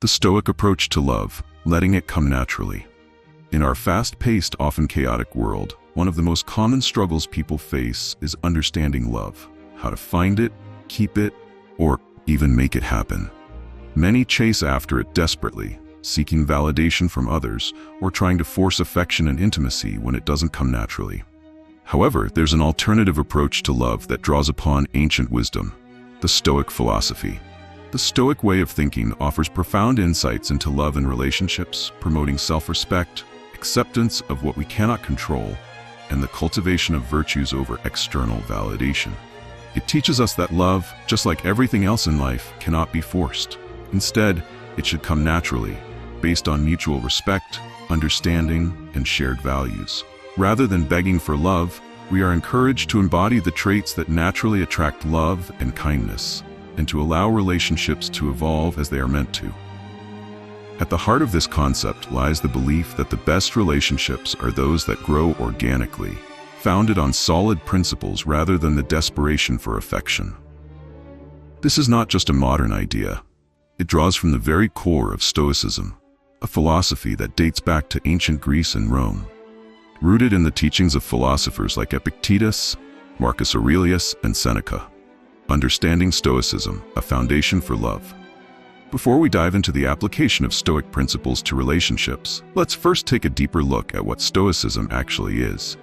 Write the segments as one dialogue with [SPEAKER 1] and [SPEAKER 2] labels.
[SPEAKER 1] The Stoic approach to love, letting it come naturally. In our fast-paced, often chaotic world, one of the most common struggles people face is understanding love, how to find it, keep it, or even make it happen. Many chase after it desperately, seeking validation from others or trying to force affection and intimacy when it doesn't come naturally. However, there's an alternative approach to love that draws upon ancient wisdom, the Stoic philosophy. The Stoic way of thinking offers profound insights into love and relationships, promoting self-respect, acceptance of what we cannot control, and the cultivation of virtues over external validation. It teaches us that love, just like everything else in life, cannot be forced. Instead, it should come naturally, based on mutual respect, understanding, and shared values. Rather than begging for love, we are encouraged to embody the traits that naturally attract love and kindness, and to allow relationships to evolve as they are meant to. At the heart of this concept lies the belief that the best relationships are those that grow organically, founded on solid principles rather than the desperation for affection. This is not just a modern idea. It draws from the very core of Stoicism, a philosophy that dates back to ancient Greece and Rome. Rooted in the teachings of philosophers like Epictetus, Marcus Aurelius, and Seneca. Understanding Stoicism, a foundation for love. Before we dive into the application of Stoic principles to relationships, let's first take a deeper look at what Stoicism actually is.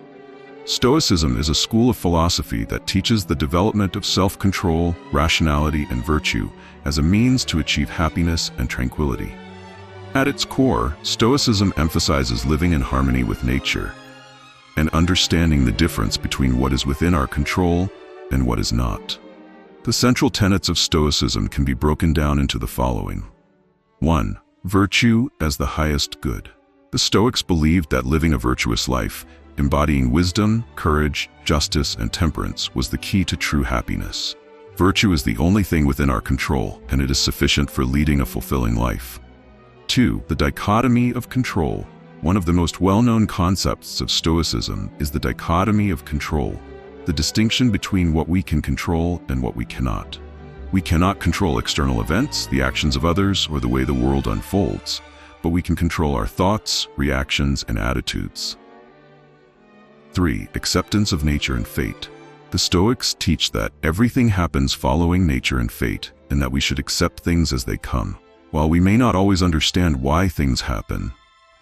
[SPEAKER 1] Stoicism is a school of philosophy that teaches the development of self-control, rationality, and virtue as a means to achieve happiness and tranquility. At its core, Stoicism emphasizes living in harmony with nature and understanding the difference between what is within our control and what is not. The central tenets of Stoicism can be broken down into the following. 1. Virtue as the highest good. The Stoics believed that living a virtuous life, embodying wisdom, courage, justice, and temperance was the key to true happiness. Virtue is the only thing within our control, and it is sufficient for leading a fulfilling life. 2. The dichotomy of control. One of the most well-known concepts of Stoicism is the dichotomy of control, the distinction between what we can control and what we cannot. We cannot control external events, the actions of others, or the way the world unfolds, but we can control our thoughts, reactions, and attitudes. 3. Acceptance of nature and fate. The Stoics teach that everything happens following nature and fate, and that we should accept things as they come. While we may not always understand why things happen,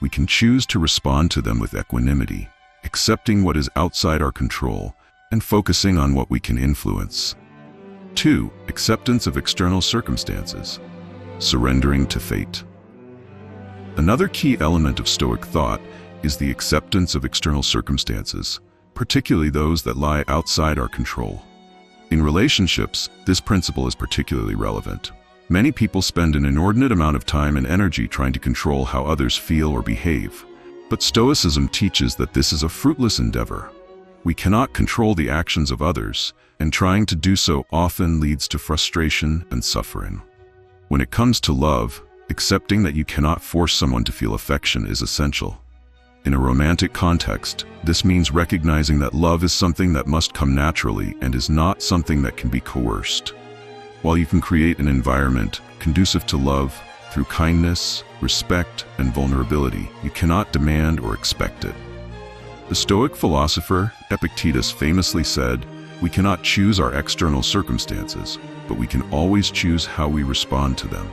[SPEAKER 1] we can choose to respond to them with equanimity, accepting what is outside our control and focusing on what we can influence. 2. Acceptance of external circumstances. Surrendering to fate. Another key element of Stoic thought is the acceptance of external circumstances, particularly those that lie outside our control. In relationships, this principle is particularly relevant. Many people spend an inordinate amount of time and energy trying to control how others feel or behave, but Stoicism teaches that this is a fruitless endeavor. We cannot control the actions of others, and trying to do so often leads to frustration and suffering. When it comes to love, accepting that you cannot force someone to feel affection is essential. In a romantic context, this means recognizing that love is something that must come naturally and is not something that can be coerced. While you can create an environment conducive to love through kindness, respect, and vulnerability, you cannot demand or expect it. The Stoic philosopher Epictetus famously said, "We cannot choose our external circumstances, but we can always choose how we respond to them."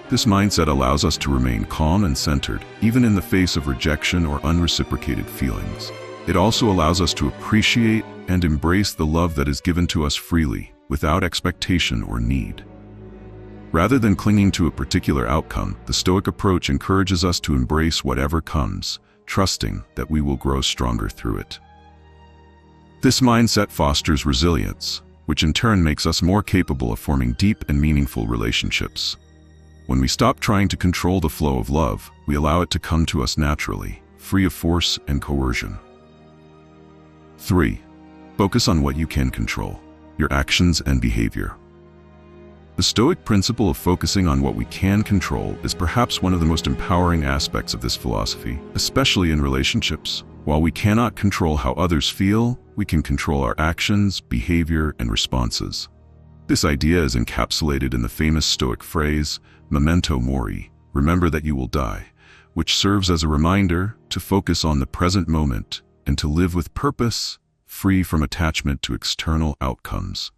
[SPEAKER 1] This mindset allows us to remain calm and centered, even in the face of rejection or unreciprocated feelings. It also allows us to appreciate and embrace the love that is given to us freely, without expectation or need. Rather than clinging to a particular outcome, the Stoic approach encourages us to embrace whatever comes, trusting that we will grow stronger through it. This mindset fosters resilience, which in turn makes us more capable of forming deep and meaningful relationships. When we stop trying to control the flow of love, we allow it to come to us naturally, free of force and coercion. 3. Focus on what you can control. Your actions and behavior. The Stoic principle of focusing on what we can control is perhaps one of the most empowering aspects of this philosophy, especially in relationships. While we cannot control how others feel, we can control our actions, behavior, and responses. This idea is encapsulated in the famous Stoic phrase, memento mori, remember that you will die, which serves as a reminder to focus on the present moment and to live with purpose, free from attachment to external outcomes.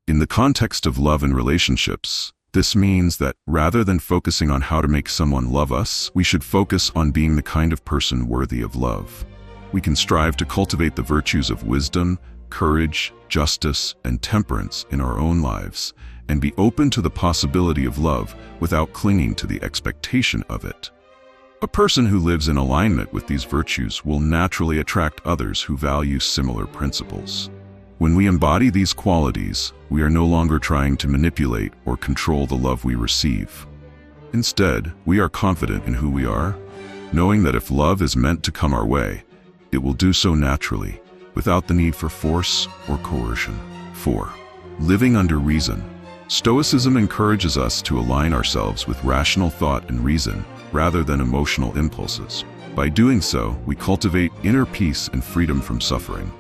[SPEAKER 1] In the context of love and relationships, this means that rather than focusing on how to make someone love us, we should focus on being the kind of person worthy of love. We can strive to cultivate the virtues of wisdom, courage, justice, and temperance in our own lives, and be open to the possibility of love without clinging to the expectation of it. A person who lives in alignment with these virtues will naturally attract others who value similar principles. When we embody these qualities, we are no longer trying to manipulate or control the love we receive. Instead, we are confident in who we are, knowing that if love is meant to come our way, it will do so naturally, without the need for force or coercion. 4. Living under reason. Stoicism encourages us to align ourselves with rational thought and reason, rather than emotional impulses. By doing so, we cultivate inner peace and freedom from suffering.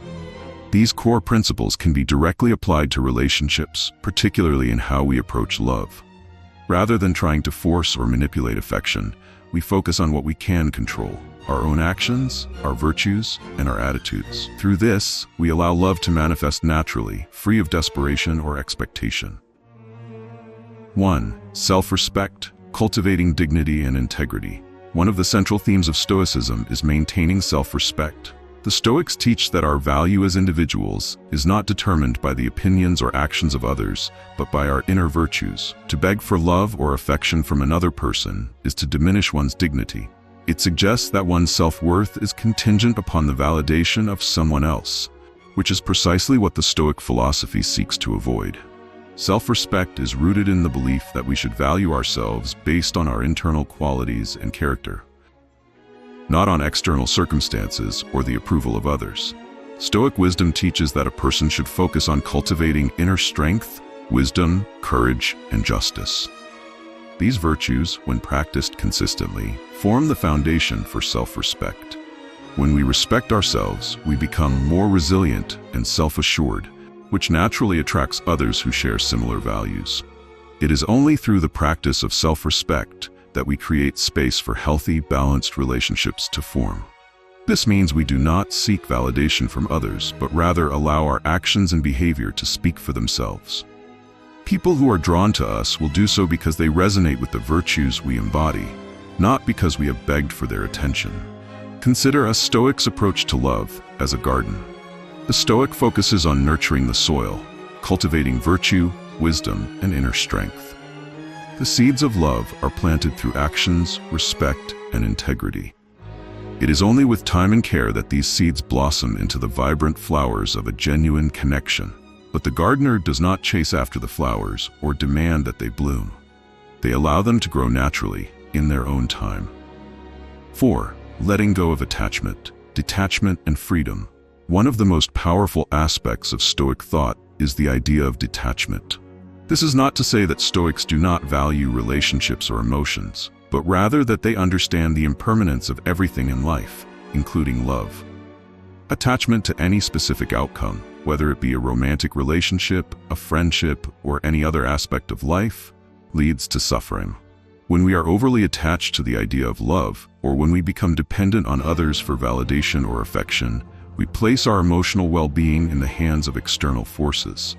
[SPEAKER 1] These core principles can be directly applied to relationships, particularly in how we approach love. Rather than trying to force or manipulate affection, we focus on what we can control: our own actions, our virtues, and our attitudes. Through this, we allow love to manifest naturally, free of desperation or expectation. 1. Self-respect, cultivating dignity and integrity. One of the central themes of Stoicism is maintaining self-respect. The Stoics teach that our value as individuals is not determined by the opinions or actions of others, but by our inner virtues. To beg for love or affection from another person is to diminish one's dignity. It suggests that one's self-worth is contingent upon the validation of someone else, which is precisely what the Stoic philosophy seeks to avoid. Self-respect is rooted in the belief that we should value ourselves based on our internal qualities and character, not on external circumstances or the approval of others. Stoic wisdom teaches that a person should focus on cultivating inner strength, wisdom, courage, and justice. These virtues, when practiced consistently, form the foundation for self-respect. When we respect ourselves, we become more resilient and self-assured, which naturally attracts others who share similar values. It is only through the practice of self-respect that we create space for healthy, balanced relationships to form. This means we do not seek validation from others, but rather allow our actions and behavior to speak for themselves. People who are drawn to us will do so because they resonate with the virtues we embody, not because we have begged for their attention. Consider a Stoic's approach to love as a garden. The Stoic focuses on nurturing the soil, cultivating virtue, wisdom, and inner strength. The seeds of love are planted through actions, respect, and integrity. It is only with time and care that these seeds blossom into the vibrant flowers of a genuine connection. But the gardener does not chase after the flowers or demand that they bloom. They allow them to grow naturally, in their own time. 4. Letting go of attachment, detachment, and freedom. One of the most powerful aspects of Stoic thought is the idea of detachment. This is not to say that Stoics do not value relationships or emotions, but rather that they understand the impermanence of everything in life, including love. Attachment to any specific outcome, whether it be a romantic relationship, a friendship, or any other aspect of life, leads to suffering. When we are overly attached to the idea of love, or when we become dependent on others for validation or affection, we place our emotional well-being in the hands of external forces.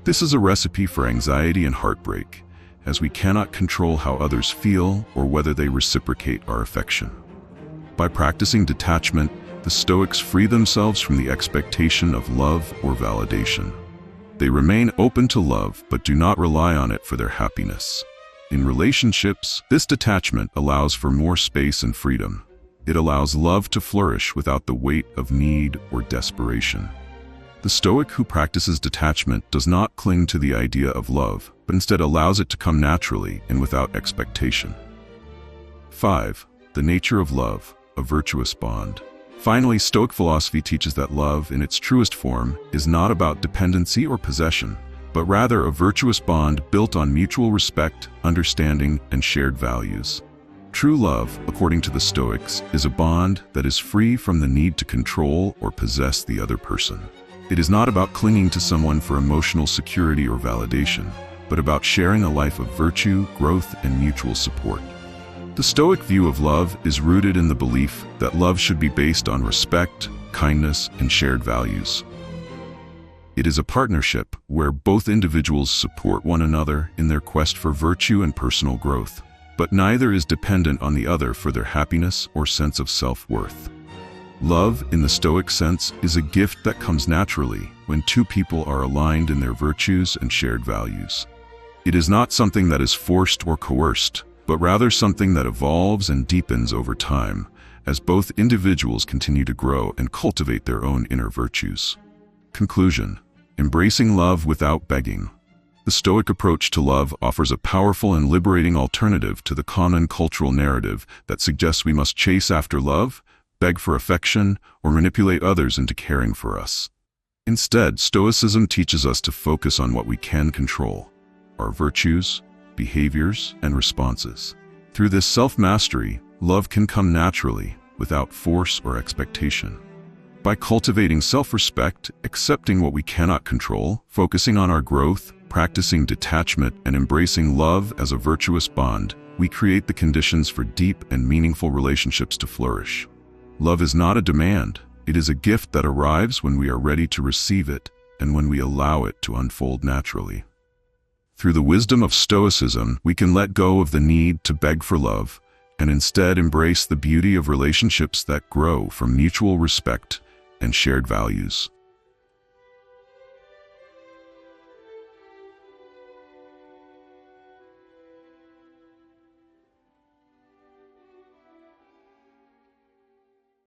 [SPEAKER 1] This is a recipe for anxiety and heartbreak, as we cannot control how others feel or whether they reciprocate our affection. By practicing detachment, the Stoics free themselves from the expectation of love or validation. They remain open to love but do not rely on it for their happiness. In relationships, this detachment allows for more space and freedom. It allows love to flourish without the weight of need or desperation. The Stoic who practices detachment does not cling to the idea of love, but instead allows it to come naturally and without expectation. 5. The nature of love, a virtuous bond. Finally, Stoic philosophy teaches that love, in its truest form, is not about dependency or possession, but rather a virtuous bond built on mutual respect, understanding, and shared values. True love, according to the Stoics, is a bond that is free from the need to control or possess the other person. It is not about clinging to someone for emotional security or validation, but about sharing a life of virtue, growth, and mutual support. The Stoic view of love is rooted in the belief that love should be based on respect, kindness, and shared values. It is a partnership where both individuals support one another in their quest for virtue and personal growth, but neither is dependent on the other for their happiness or sense of self-worth. Love, in the Stoic sense, is a gift that comes naturally when two people are aligned in their virtues and shared values. It is not something that is forced or coerced, but rather something that evolves and deepens over time as both individuals continue to grow and cultivate their own inner virtues. Conclusion: embracing love without begging. The Stoic approach to love offers a powerful and liberating alternative to the common cultural narrative that suggests we must chase after love, beg for affection, or manipulate others into caring for us. Instead, Stoicism teaches us to focus on what we can control: our virtues, behaviors, and responses. Through this self-mastery, love can come naturally, without force or expectation. By cultivating self-respect, accepting what we cannot control, focusing on our growth, practicing detachment, and embracing love as a virtuous bond, we create the conditions for deep and meaningful relationships to flourish. Love is not a demand. It is a gift that arrives when we are ready to receive it and when we allow it to unfold naturally. Through the wisdom of Stoicism, we can let go of the need to beg for love and instead embrace the beauty of relationships that grow from mutual respect and shared values.